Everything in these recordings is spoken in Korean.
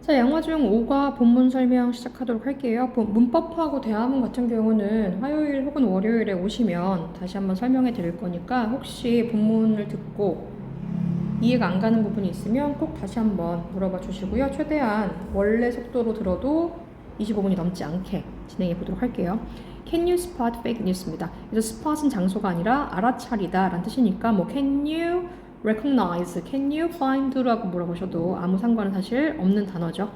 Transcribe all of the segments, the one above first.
자, 양화 중 5과 본문 설명 시작하도록 할게요. 문법하고 대화문 같은 경우는 화요일 혹은 월요일에 오시면 다시 한번 설명해 드릴 거니까 혹시 본문을 듣고 이해가 안 가는 부분이 있으면 꼭 다시 한번 물어봐 주시고요. 최대한 원래 속도로 들어도 25분이 넘지 않게 진행해 보도록 할게요. Can you spot fake news입니다. 그래서 spot은 장소가 아니라 알아차리다 라는 뜻이니까 뭐 can you recognize, can you find라고 물어보셔도 아무 상관은 사실 없는 단어죠.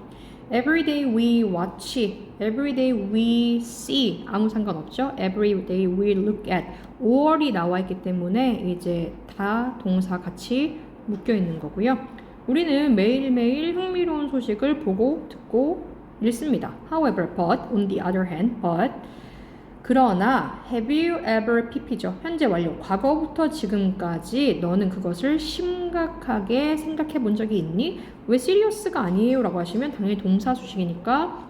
Every day we watch, every day we see 아무 상관없죠. Every day we look at 5월이 나와 있기 때문에 이제 다 동사 같이 묶여 있는 거고요. 우리는 매일매일 흥미로운 소식을 보고 듣고 읽습니다. However, but, on the other hand, but 그러나 have you ever pp죠. 현재 완료. 과거부터 지금까지 너는 그것을 심각하게 생각해 본 적이 있니? 왜 serious가 아니에요? 라고 하시면 당연히 동사 수식이니까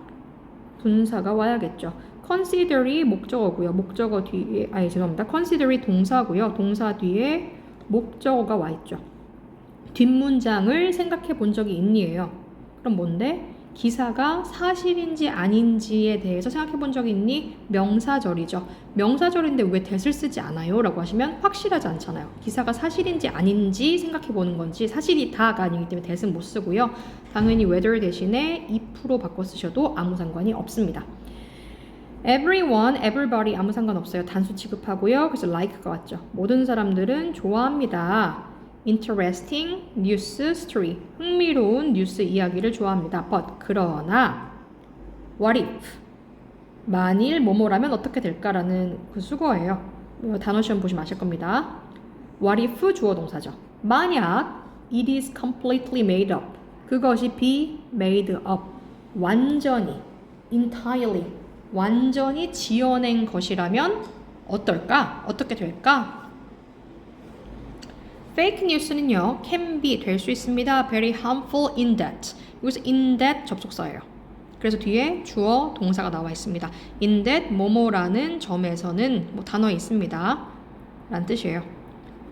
분사가 와야겠죠. consider이 목적어고요. 목적어 뒤에 죄송합니다. consider이 동사고요. 동사 뒤에 목적어가 와 있죠. 뒷문장을 생각해 본 적이 있니예요. 그럼 뭔데? 기사가 사실인지 아닌지에 대해서 생각해 본 적이 있니? 명사절이죠. 명사절인데 왜 that을 쓰지 않아요? 라고 하시면 확실하지 않잖아요. 기사가 사실인지 아닌지 생각해 보는 건지 사실이 다가 아니기 때문에 that은 못 쓰고요. 당연히 whether 대신에 if로 바꿔 쓰셔도 아무 상관이 없습니다. everyone, everybody 아무 상관없어요. 단수 취급하고요. 그래서 like가 왔죠. 모든 사람들은 좋아합니다. interesting news story 흥미로운 뉴스 이야기를 좋아합니다. but 그러나 what if 만일 뭐뭐라면 어떻게 될까라는 그 수거예요. 단어 시험 보시면 아실 겁니다. what if 주어 동사죠. 만약 it is completely made up 그것이 be made up 완전히 entirely 완전히 지어낸 것이라면 어떨까? 어떻게 될까? fake news는요, can be 될 수 있습니다. very harmful in that. 여기서 in that 접속사예요. 그래서 뒤에 주어 동사가 나와 있습니다. in that 뭐뭐라는 점에서는 뭐 단어에 있습니다. 라는 뜻이에요.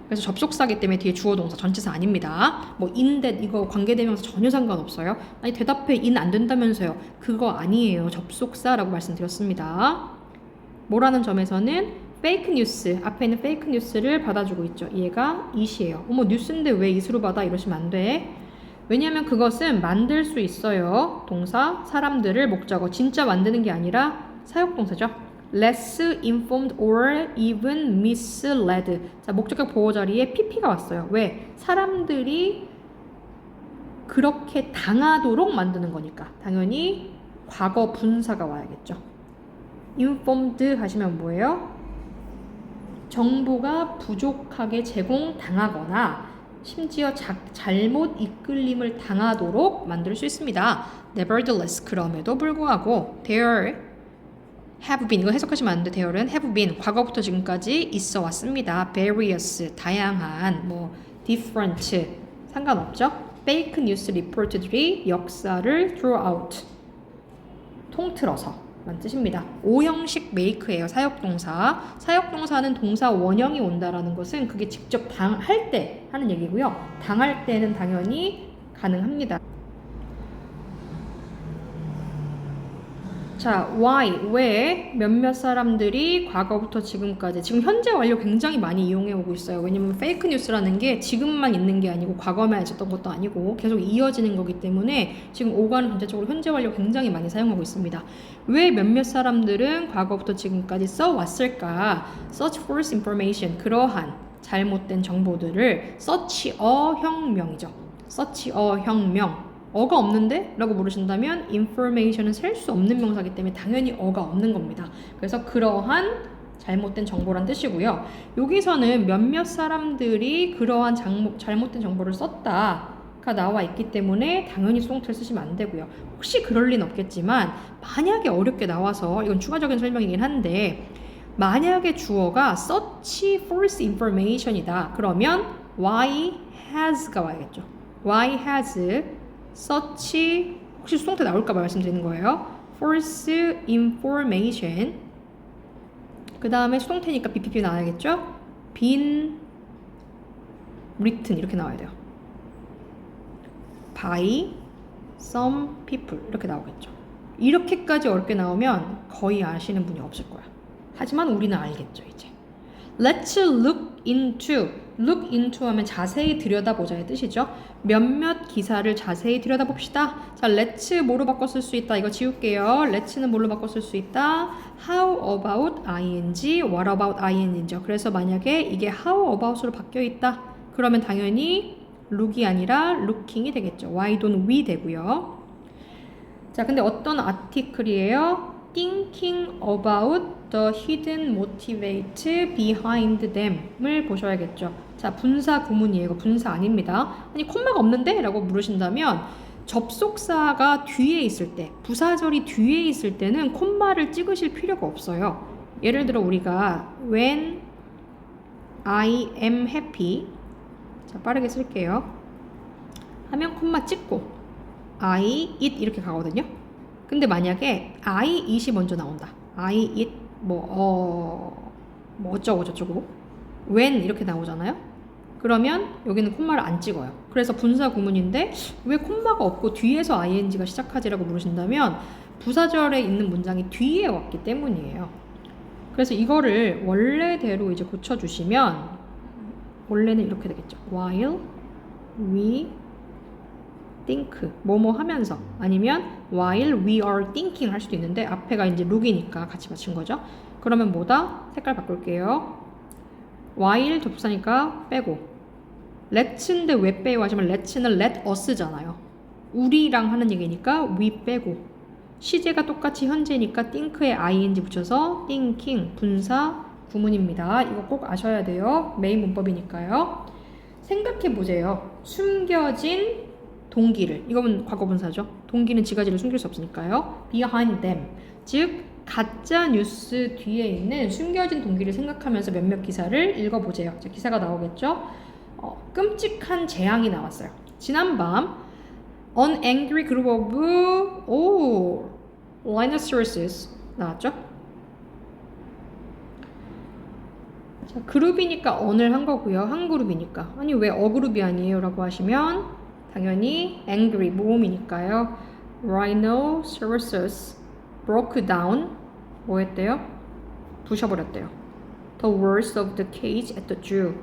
그래서 접속사기 때문에 뒤에 주어 동사 전치사 아닙니다. 뭐 in that 이거 관계대명사 전혀 상관없어요. 아니 대답해 in 안 된다면서요. 그거 아니에요. 접속사라고 말씀드렸습니다. 뭐라는 점에서는 페이크 뉴스, 앞에 있는 페이크 뉴스를 받아주고 있죠. 얘가 it이에요. 어머 뉴스인데 왜 it으로 받아? 이러시면 안 돼. 왜냐하면 그것은 만들 수 있어요. 동사, 사람들을 목적어. 진짜 만드는 게 아니라 사역동사죠. less informed or even misled. 자, 목적격 보호 자리에 pp가 왔어요. 왜? 사람들이 그렇게 당하도록 만드는 거니까. 당연히 과거 분사가 와야겠죠. informed 하시면 뭐예요? 정보가 부족하게 제공당하거나 심지어 잘못 이끌림을 당하도록 만들 수 있습니다. Nevertheless, 그럼에도 불구하고 there have been, 이거 해석하시면 안 돼. there는 have been, 과거부터 지금까지 있어 왔습니다. various, 다양한, 뭐 different, 상관없죠. fake news report들이 역사를 throughout, 통틀어서 라는 뜻입니다. O형식 make예요. 사역동사. 사역동사는 동사 원형이 온다라는 것은 그게 직접 당할 때 하는 얘기고요. 당할 때는 당연히 가능합니다. 자, why, 왜 몇몇 사람들이 과거부터 지금까지 지금 현재 완료 굉장히 많이 이용해 오고 있어요. 왜냐면 페이크 뉴스라는 게 지금만 있는 게 아니고 과거만 있었던 것도 아니고 계속 이어지는 거기 때문에 지금 5과는 전체적으로 현재 완료 굉장히 많이 사용하고 있습니다. 왜 몇몇 사람들은 과거부터 지금까지 써왔을까? Search false information, 그러한 잘못된 정보들을 search a 혁명이죠. search a 혁명. 어가 없는데? 라고 물으신다면 information은 셀 수 없는 명사이기 때문에 당연히 어가 없는 겁니다. 그래서 그러한 잘못된 정보란 뜻이고요. 여기서는 몇몇 사람들이 그러한 잘못된 정보를 썼다가 나와 있기 때문에 당연히 수동태를 쓰시면 안 되고요. 혹시 그럴 리는 없겠지만 만약에 어렵게 나와서 이건 추가적인 설명이긴 한데 만약에 주어가 search false information이다. 그러면 why has가 와야겠죠. why has search 혹시 수동태 나올까 봐 말씀드리는 거예요. false information 그 다음에 수동태니까 BPP 나와야겠죠. been written 이렇게 나와야 돼요. by some people 이렇게 나오겠죠. 이렇게까지 어렵게 나오면 거의 아시는 분이 없을 거야. 하지만 우리는 알겠죠, 이제. Let's look into. look into 하면 자세히 들여다보자의 뜻이죠. 몇몇 기사를 자세히 들여다봅시다. 자, let's 뭐로 바꿔 쓸 수 있다. 이거 지울게요. let's는 뭘로 바꿔 쓸 수 있다. How about ing, what about ing죠. 그래서 만약에 이게 how about으로 바뀌어 있다. 그러면 당연히 look이 아니라 looking이 되겠죠. Why don't we 되고요. 자, 근데 어떤 아티클이에요? Thinking about the hidden motivate behind them을 보셔야겠죠. 자, 분사 구문이에요. 이거 분사 아닙니다. 아니, 콤마가 없는데? 라고 물으신다면 접속사가 뒤에 있을 때, 부사절이 뒤에 있을 때는 콤마를 찍으실 필요가 없어요. 예를 들어 우리가 when I am happy, 자, 빠르게 쓸게요. 하면 콤마 찍고 I eat 이렇게 가거든요. 근데 만약에 I eat이 먼저 나온다. I eat 뭐 어쩌고 저쩌고 when 이렇게 나오잖아요. 그러면 여기는 콤마를 안 찍어요. 그래서 분사 구문인데 왜 콤마가 없고 뒤에서 ing가 시작하지라고 물으신다면 부사절에 있는 문장이 뒤에 왔기 때문이에요. 그래서 이거를 원래대로 이제 고쳐주시면 원래는 이렇게 되겠죠. While we think 뭐뭐 하면서 아니면 while we are thinking 할 수도 있는데 앞에가 이제 look이니까 같이 맞춘 거죠. 그러면 뭐다? 색깔 바꿀게요. while 접사니까 빼고 let'인데 왜 빼요 하시면 let'는 let us잖아요. 우리랑 하는 얘기니까 we 빼고 시제가 똑같이 현재니까 think에 ing 붙여서 thinking 분사 구문입니다. 이거 꼭 아셔야 돼요. 메인 문법이니까요. 생각해보세요. 숨겨진 동기를, 이건 과거분사죠. 동기는 지가지를 숨길 수 없으니까요. behind them, 즉 가짜 뉴스 뒤에 있는 숨겨진 동기를 생각하면서 몇몇 기사를 읽어보세요. 자, 기사가 나오겠죠. 끔찍한 재앙이 나왔어요. 지난밤 An angry group of rhinoceroses 나왔죠. 자, 그룹이니까 on을 한 거고요. 한 그룹이니까. 아니 왜 어그룹이 아니에요? 라고 하시면 당연히 angry 모음이니까요. Rhinoceros broke down 뭐 했대요? 부셔버렸대요. The walls of the cage at the zoo.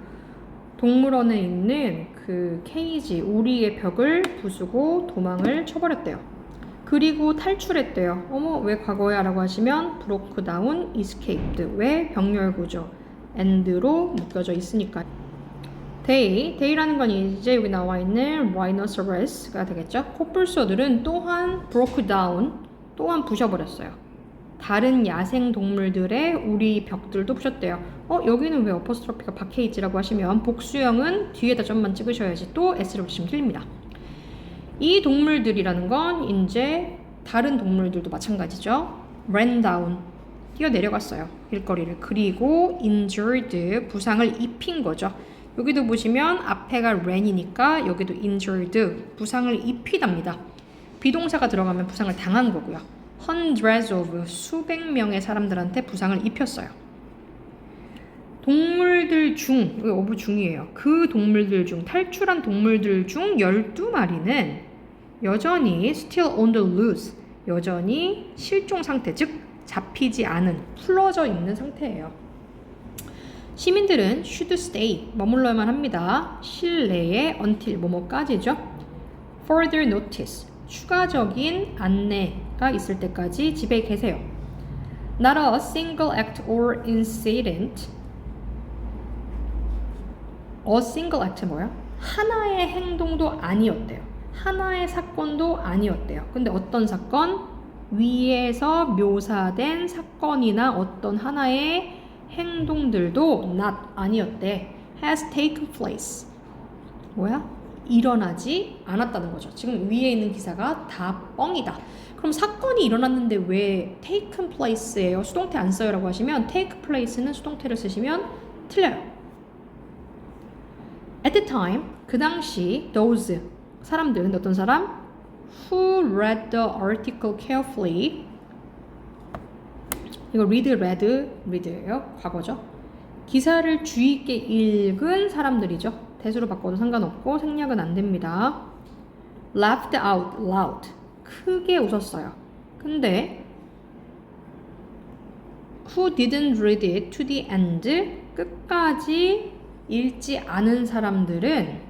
동물원에 있는 그 케이지, 우리의 벽을 부수고 도망을 쳐버렸대요. 그리고 탈출했대요. 어머 왜 과거야? 라고 하시면 broke down, escaped. 왜? 병렬구조. and로 묶여져 있으니까. day라는 건 이제 여기 나와 있는 rhinoceros가 되겠죠. 코뿔소들은 또한 broke down, 또한 부셔버렸어요. 다른 야생 동물들의 우리 벽들도 부셨대요. 여기는 왜 어퍼스트로피가 박혀있지라고 하시면 복수형은 뒤에다 점만 찍으셔야지 또 s를 붙이시면 틀립니다. 이 동물들이라는 건 이제 다른 동물들도 마찬가지죠. ran down, 뛰어내려갔어요. 길거리를. 그리고 injured, 부상을 입힌 거죠. 여기도 보시면 앞에가 ran이니까 여기도 injured, 부상을 입히답니다. 비동사가 들어가면 부상을 당한 거고요. hundreds of, 수백 명의 사람들한테 부상을 입혔어요. 동물들 중, 여기 of 중이에요. 그 동물들 중, 탈출한 동물들 중 12마리는 여전히 still on the loose, 여전히 실종 상태, 즉 잡히지 않은, 풀어져 있는 상태예요. 시민들은 should stay, 머물러야만 합니다. 실내에 until 뭐뭐까지죠. further notice, 추가적인 안내가 있을 때까지 집에 계세요. Not a single act or incident. A single act 뭐야? 하나의 행동도 아니었대요. 하나의 사건도 아니었대요. 근데 어떤 사건? 위에서 묘사된 사건이나 어떤 하나의 행동들도 not 아니었대. has taken place. 뭐야? 일어나지 않았다는 거죠. 지금 위에 있는 기사가 다 뻥이다. 그럼 사건이 일어났는데 왜 taken place예요? 수동태 안 써요? 라고 하시면 take place는 수동태를 쓰시면 틀려요. At the time, 그 당시 those 사람들, 근데 어떤 사람? Who read the article carefully. 이거 read예요. 과거죠. 기사를 주의 있게 읽은 사람들이죠. 대수로 바꿔도 상관없고 생략은 안 됩니다. laughed out loud. 크게 웃었어요. 근데 who didn't read it to the end 끝까지 읽지 않은 사람들은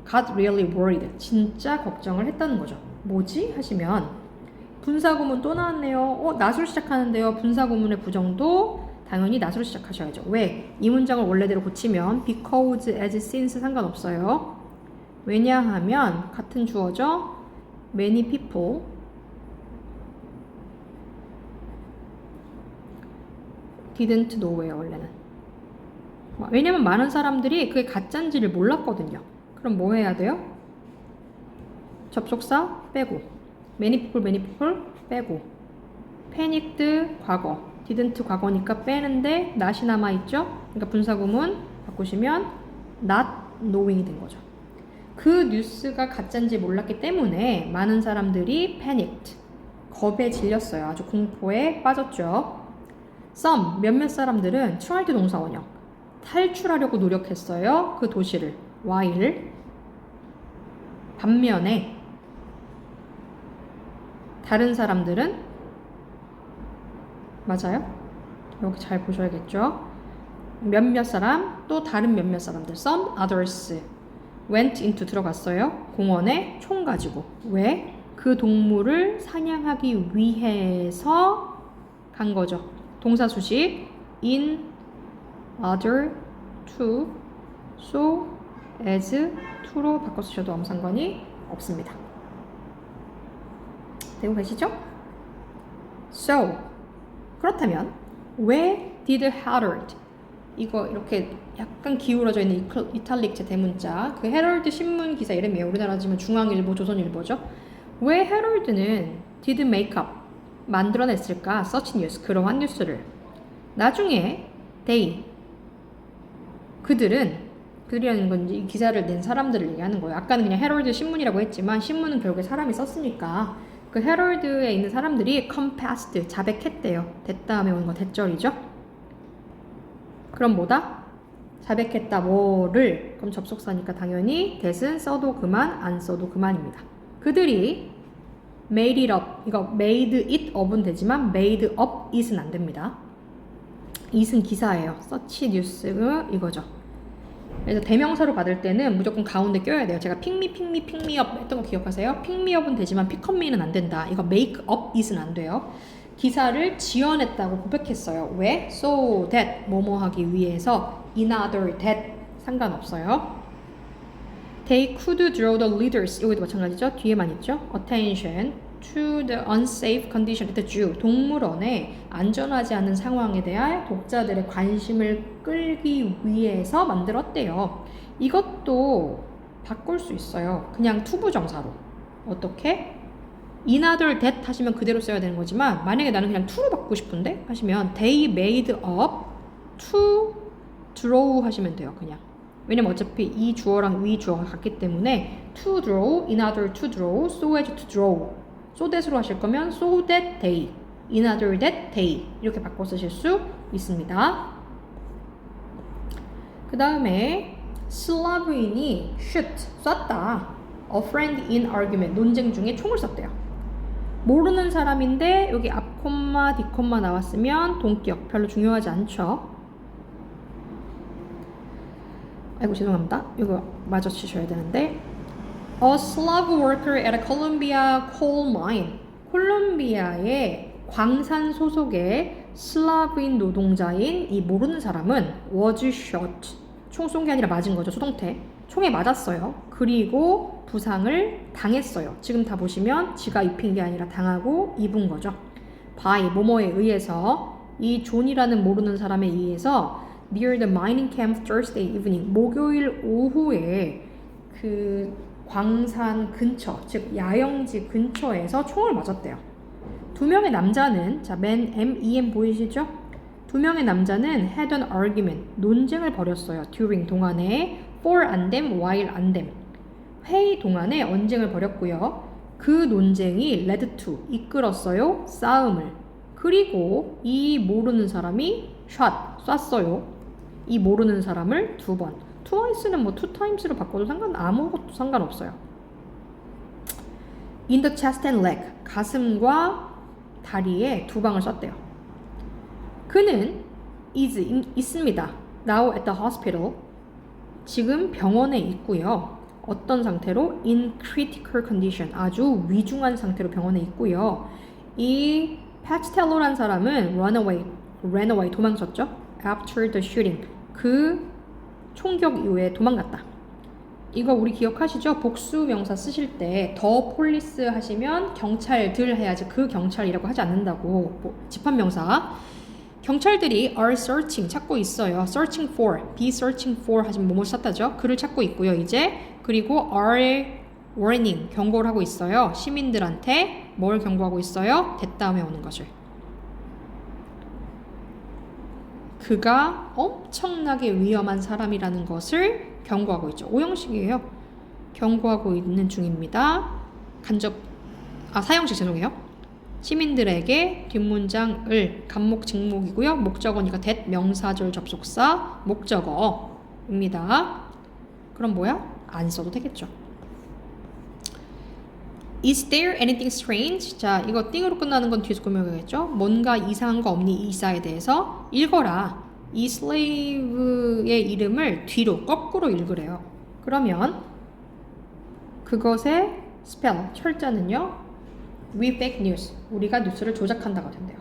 got really worried 진짜 걱정을 했다는 거죠. 뭐지? 하시면 분사구문 또 나왔네요. 낫으로 시작하는데요. 분사구문의 부정도 당연히 낫으로 시작하셔야죠. 왜? 이 문장을 원래대로 고치면 because, as, since 상관없어요. 왜냐하면 같은 주어죠. many people didn't know예요. 원래는. 왜냐면 많은 사람들이 그게 가짜인지를 몰랐거든요. 그럼 뭐 해야 돼요? 접속사 빼고 many people 빼고 panicked 과거 didn't 과거니까 빼는데 not이 남아있죠? 그러니까 분사구문 바꾸시면 not knowing이 된 거죠. 그 뉴스가 가짜인지 몰랐기 때문에 많은 사람들이 panicked 겁에 질렸어요. 아주 공포에 빠졌죠. some 몇몇 사람들은 tried 동사원형 탈출하려고 노력했어요. 그 도시를 while 반면에 다른 사람들은 맞아요? 여기 잘 보셔야겠죠? 몇몇 사람 또 다른 몇몇 사람들 some others went into 들어갔어요. 공원에 총 가지고 왜? 그 동물을 사냥하기 위해서 간 거죠. 동사 수식 in order to so as to로 바꿔 쓰셔도 아무 상관이 없습니다. 되고 계시죠? So 그렇다면 왜 did Harold 이거 이렇게 약간 기울어져 있는 이탈릭 대문자 그 헤럴드 신문 기사 이름이에요. 우리나라 지금 중앙일보, 조선일보죠. 왜 헤럴드는 did make up 만들어냈을까? such news 그러한 뉴스를 나중에 they 그들이라는 건 이 기사를 낸 사람들을 얘기하는 거예요. 아까는 그냥 헤럴드 신문이라고 했지만 신문은 결국에 사람이 썼으니까 그 헤럴드에 있는 사람들이 compassed 자백했대요. 됐다음에 오는 거 대절이죠. 그럼 뭐다? 자백했다 뭐를 그럼 접속사니까 당연히 that은 써도 그만 안 써도 그만입니다. 그들이 made it up 이거 made it up은 되지만 made up it은 안 됩니다. it은 기사예요. such news 이거죠. 그래서 대명사로 받을 때는 무조건 가운데 껴야 돼요. 제가 pick me up 했던 거 기억하세요? pick me up은 되지만 pick up me는 안 된다. 이거 make up it은 안 돼요. 기사를 지어냈다고 고백했어요. 왜? so that 뭐뭐 하기 위해서 in order that 상관없어요. They could draw the readers 여기도 마찬가지죠. 뒤에만 있죠. attention to the unsafe condition at the zoo 동물원의 안전하지 않은 상황에 대한 독자들의 관심을 끌기 위해서 만들었대요. 이것도 바꿀 수 있어요. 그냥 투부정사로. 어떻게? in order that 하시면 그대로 써야 되는 거지만 만약에 나는 그냥 to로 바꾸고 싶은데 하시면 they made up to draw 하시면 돼요. 그냥. 왜냐면 어차피 이 주어랑 위 주어가 같기 때문에 to draw, in order to draw, so as to draw so that으로 하실 거면 so that they, in order that they 이렇게 바꿔 쓰실 수 있습니다. 그 다음에 슬라브인이 shoot, 쐈다. A friend in argument, 논쟁 중에 총을 쐈대요. 모르는 사람인데 여기 앞 콤마, 뒷 콤마 나왔으면 동기역 별로 중요하지 않죠. 아이고 죄송합니다. 이거 마저 치셔야 되는데 A slave worker at a Colombia coal mine 콜롬비아의 광산 소속의 슬라브인 노동자인 이 모르는 사람은 was shot 총 쏜 게 아니라 맞은 거죠. 수동태 총에 맞았어요. 그리고 부상을 당했어요. 지금 다 보시면 지가 입힌 게 아니라 당하고 입은 거죠. by 뭐뭐에 의해서 이 존이라는 모르는 사람에 의해서 near the mining camp Thursday evening 목요일 오후에 그 광산 근처 즉 야영지 근처에서 총을 맞았대요. 두 명의 남자는 자 man M-E-N 보이시죠? 두 명의 남자는 had an argument 논쟁을 벌였어요. during 동안에 for 안 됨, while 안 됨 회의 동안에 언쟁을 벌였고요. 그 논쟁이 led to 이끌었어요. 싸움을. 그리고 이 모르는 사람이 shot 쐈어요. 이 모르는 사람을 두 번. twice는 뭐 two times로 바꿔도 아무것도 상관없어요. in the chest and leg, 가슴과 다리에 두 방을 썼대요. 그는 있습니다. now at the hospital, 지금 병원에 있고요. 어떤 상태로? in critical condition, 아주 위중한 상태로 병원에 있고요. 이 파치텔로란 사람은 ran away, 도망쳤죠. after the shooting, 그 총격 이후에 도망갔다. 이거 우리 기억하시죠? 복수 명사 쓰실 때 더 폴리스 하시면 경찰들 해야지 그 경찰이라고 하지 않는다고. 집합명사. 경찰들이 are searching, 찾고 있어요. searching for, be searching for 하시면 뭐뭐 찾다죠. 그를 찾고 있고요. 이제 그리고 are warning, 경고를 하고 있어요. 시민들한테 뭘 경고하고 있어요? that 다음에 오는 것을. 그가 엄청나게 위험한 사람이라는 것을 경고하고 있죠. 오형식이에요. 경고하고 있는 중입니다. 사형식 죄송해요. 시민들에게 뒷문장을 간목 직목이고요. 목적어니까 that 명사절 접속사 목적어입니다. 그럼 뭐야? 안 써도 되겠죠. Is there anything strange? 자, 이거 띵으로 끝나는 건 뒤에서 구명하겠죠. 뭔가 이상한 거 없니? 이 이사에 대해서 읽어라. 이 슬레이브의 이름을 뒤로 거꾸로 읽으래요. 그러면 그것의 스펠, 철자는요. We fake news, 우리가 뉴스를 조작한다가 된대요.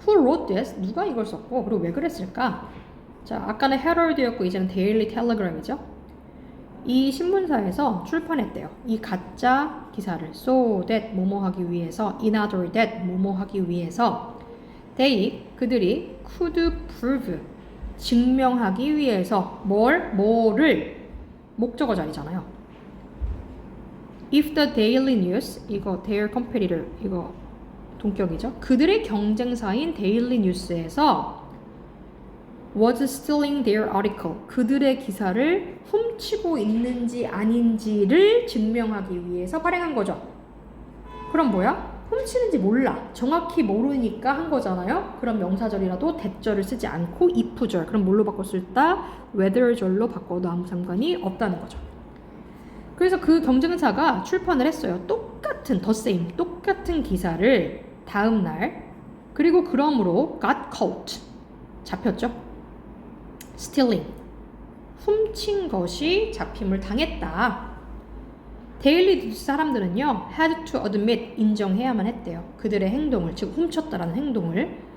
Who wrote this? 누가 이걸 썼고 그리고 왜 그랬을까? 자, 아까는 Herald였고 이제는 Daily Telegram이죠. 이 신문사에서 출판했대요. 이 가짜 기사를 so that 뭐뭐 하기 위해서, in order that 뭐뭐 하기 위해서, 그들이 could prove 증명하기 위해서 뭐를 목적어 자리잖아요. If the Daily News, 이거 their competitor, 이거 동격이죠. 그들의 경쟁사인 Daily News에서 was stealing their article, 그들의 기사를 훔치고 있는지 아닌지를 증명하기 위해서 발행한 거죠. 그럼 뭐야? 훔치는지 몰라. 정확히 모르니까 한 거잖아요. 그럼 명사절이라도 that절을 쓰지 않고 if절. 그럼 뭘로 바꿨을까? whether절로 바꿔도 아무 상관이 없다는 거죠. 그래서 그 경쟁사가 출판을 했어요. 똑같은 the same, 똑같은 기사를 다음 날. 그리고 그러므로 got caught, 잡혔죠. stealing, 훔친 것이 잡힘을 당했다. 데일리 뉴스 사람들은요, had to admit, 인정해야만 했대요. 그들의 행동을, 즉 훔쳤다라는 행동을.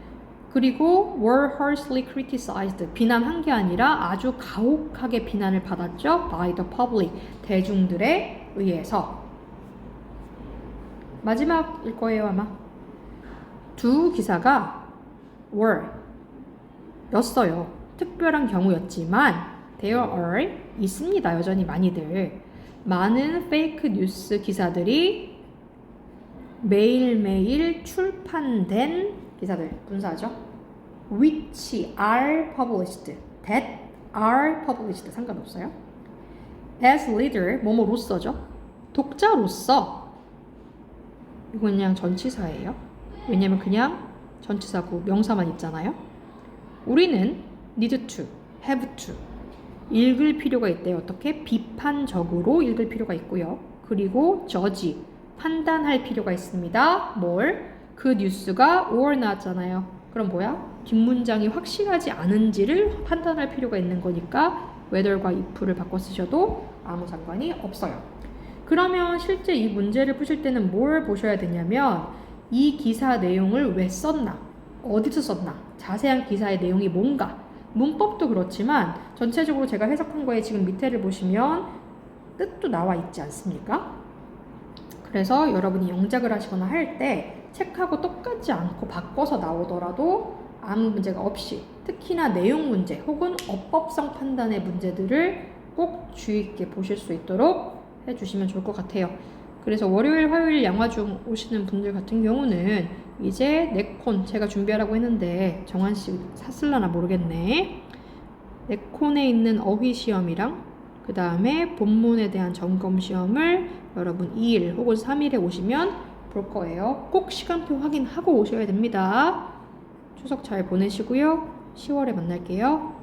그리고 were harshly criticized, 비난한 게 아니라 아주 가혹하게 비난을 받았죠. by the public, 대중들에 의해서. 마지막일 거예요 아마. 두 기사가 were 였어요. 특별한 경우였지만 there are, 있습니다. 여전히 많은 페이크 뉴스 기사들이 매일매일 출판된 기사들, 분사죠. which are published, that are published 상관없어요. as reader, 뭐뭐로서죠. 독자로서. 이건 그냥 전치사예요. 왜냐면 그냥 전치사고 명사만 있잖아요. 우리는 need to, have to 읽을 필요가 있대요. 어떻게? 비판적으로 읽을 필요가 있고요. 그리고 judge, 판단할 필요가 있습니다. 뭘? 그 뉴스가 or 나왔잖아요. 그럼 뭐야? 뒷문장이 확실하지 않은지를 판단할 필요가 있는 거니까 whether과 if를 바꿔 쓰셔도 아무 상관이 없어요. 그러면 실제 이 문제를 푸실 때는 뭘 보셔야 되냐면 이 기사 내용을 왜 썼나? 어디서 썼나? 자세한 기사의 내용이 뭔가? 문법도 그렇지만 전체적으로 제가 해석한 거에 지금 밑에를 보시면 뜻도 나와 있지 않습니까? 그래서 여러분이 영작을 하시거나 할 때 책하고 똑같지 않고 바꿔서 나오더라도 아무 문제가 없이, 특히나 내용 문제 혹은 어법성 판단의 문제들을 꼭 주의 있게 보실 수 있도록 해주시면 좋을 것 같아요. 그래서 월요일, 화요일 양화중 오시는 분들 같은 경우는 이제 네콘 제가 준비하라고 했는데 정한씨 샀을라나 모르겠네. 네콘에 있는 어휘 시험이랑 그 다음에 본문에 대한 점검 시험을 여러분 2일 혹은 3일에 오시면 볼 거예요. 꼭 시간표 확인하고 오셔야 됩니다. 추석 잘 보내시고요. 10월에 만날게요.